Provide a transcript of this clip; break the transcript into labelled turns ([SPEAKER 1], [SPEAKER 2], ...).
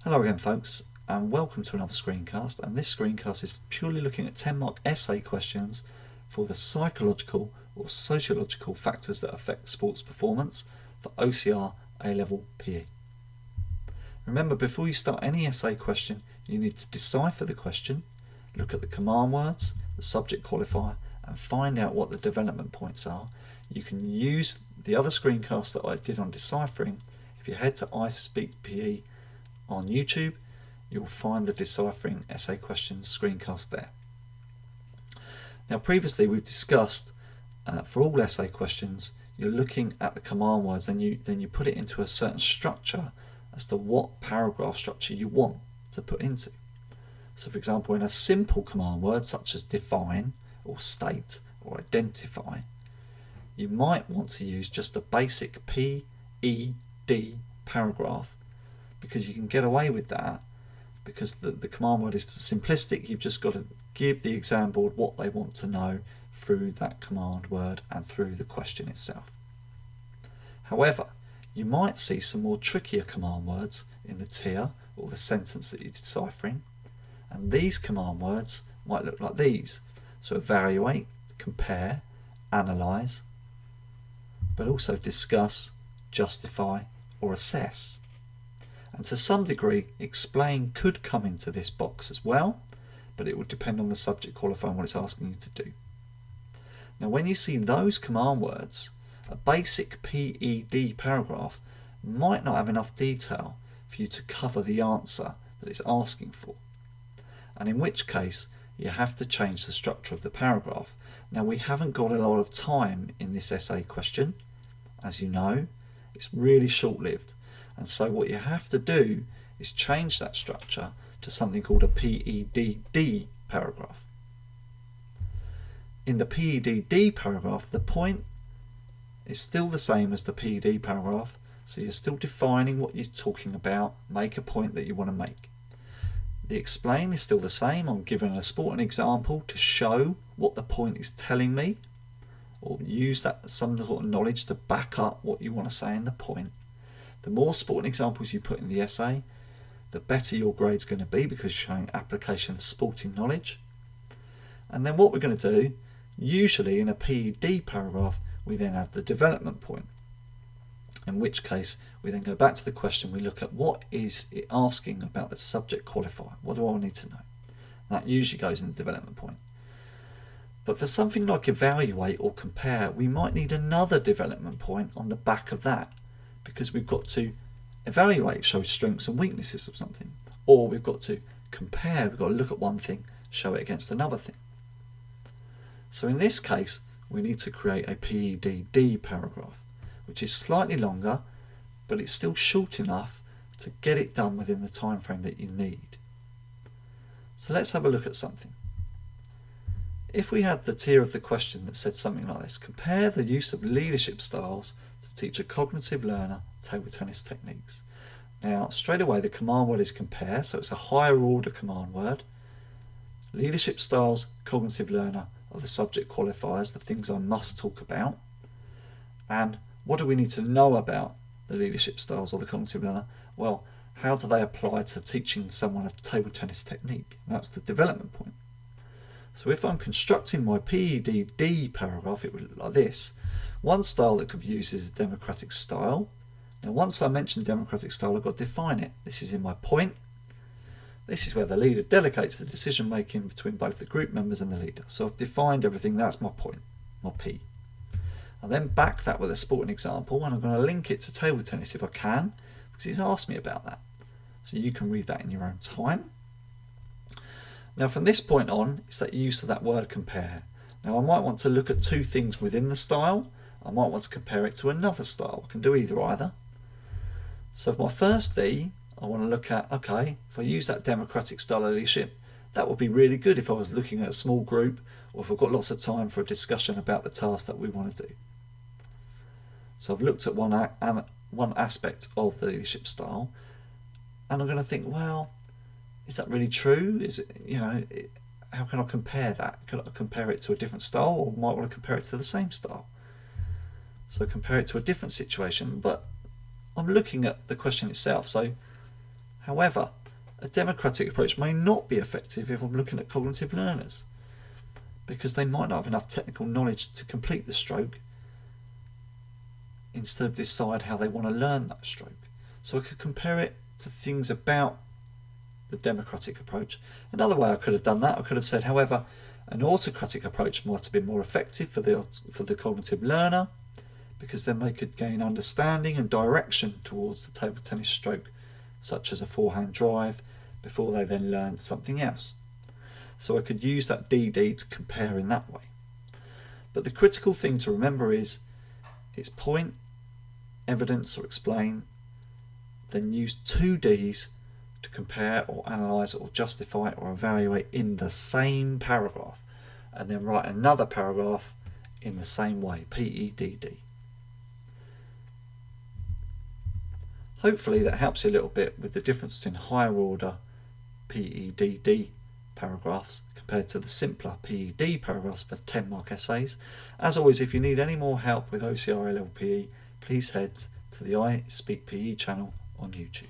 [SPEAKER 1] Hello again folks, and welcome to another screencast, and this screencast is purely looking at 10-mark essay questions for the psychological or sociological factors that affect sports performance for OCR A-level PE. Remember, before you start any essay question, you need to decipher the question, look at the command words, the subject qualifier, and find out what the development points are. You can use the other screencast that I did on deciphering. If you head to iSpeakPE on YouTube, you'll find the deciphering essay questions screencast there. Now, previously we've discussed for all essay questions, you're looking at the command words, and then you put it into a certain structure as to what paragraph structure you want to put into. So, for example, in a simple command word such as define or state or identify, you might want to use just a basic PED paragraph, because you can get away with that because the command word is simplistic. You've just got to give the exam board what they want to know through that command word and through the question itself. However, you might see some more trickier command words in the tier or the sentence that you're deciphering, and these command words might look like these. So evaluate, compare, analyse, but also discuss, justify or assess. And to some degree, explain could come into this box as well, but it would depend on the subject qualifier and what it's asking you to do. Now, when you see those command words, a basic PED paragraph might not have enough detail for you to cover the answer that it's asking for, and in which case you have to change the structure of the paragraph. Now, we haven't got a lot of time in this essay question, as you know. It's really short-lived. And so what you have to do is change that structure to something called a PEDD paragraph. In the PEDD paragraph, the point is still the same as the PED paragraph, so you're still defining what you're talking about, make a point that you want to make. The explain is still the same. I'm giving a sporting example to show what the point is telling me, or use that some sort of knowledge to back up what you want to say in the point. The more sporting examples you put in the essay, the better your grade's going to be, because you're showing application of sporting knowledge. And then what we're going to do, usually in a PED paragraph, we then have the development point, in which case we then go back to the question. We look at what is it asking about the subject qualifier. What do I need to know? That usually goes in the development point. But for something like evaluate or compare, we might need another development point on the back of that, because we've got to evaluate, show strengths and weaknesses of something, or we've got to compare, we've got to look at one thing, show it against another thing. So in this case, we need to create a PEDD paragraph, which is slightly longer, but it's still short enough to get it done within the time frame that you need. So let's have a look at something. If we had the tier of the question that said something like this: compare the use of leadership styles to teach a cognitive learner table tennis techniques. Now, straight away the command word is compare, so it's a higher order command word. Leadership styles, cognitive learner are the subject qualifiers, the things I must talk about. And what do we need to know about the leadership styles or the cognitive learner? Well, how do they apply to teaching someone a table tennis technique? And that's the development point. So if I'm constructing my PEDD paragraph, it would look like this. One style that could be used is a democratic style. Now, once I mention democratic style, I've got to define it. This is in my point. This is where the leader delegates the decision making between both the group members and the leader. So I've defined everything. That's my point, my P. I then back that with a sporting example, and I'm going to link it to table tennis if I can, because he's asked me about that. So you can read that in your own time. Now, from this point on, it's that use of that word compare. Now, I might want to look at two things within the style. I might want to compare it to another style. I can do either. So for my first D, I want to look at, okay, if I use that democratic style of leadership, that would be really good if I was looking at a small group, or if I've got lots of time for a discussion about the task that we want to do. So I've looked at one aspect of the leadership style, and I'm going to think, well, is that really true? Is it, how can I compare that? Can I compare it to a different style, or might want to compare it to the same style? So compare it to a different situation, but I'm looking at the question itself. So However, a democratic approach may not be effective if I'm looking at cognitive learners, because they might not have enough technical knowledge to complete the stroke, instead of decide how they want to learn that stroke. So I could compare it to things about the democratic approach. Another way I could have done that, I could have said, however, an autocratic approach might have been more effective for the cognitive learner, because then they could gain understanding and direction towards the table tennis stroke, such as a forehand drive, before they then learn something else. So I could use that DD to compare in that way. But the critical thing to remember is it's point, evidence or explain, then use 2 Ds to compare or analyse or justify or evaluate in the same paragraph, and then write another paragraph in the same way, PEDD. Hopefully that helps you a little bit with the difference between higher order PEDD paragraphs compared to the simpler PED paragraphs for 10-mark essays. As always, if you need any more help with OCR A-level PE, please head to the iSpeakPE channel on YouTube.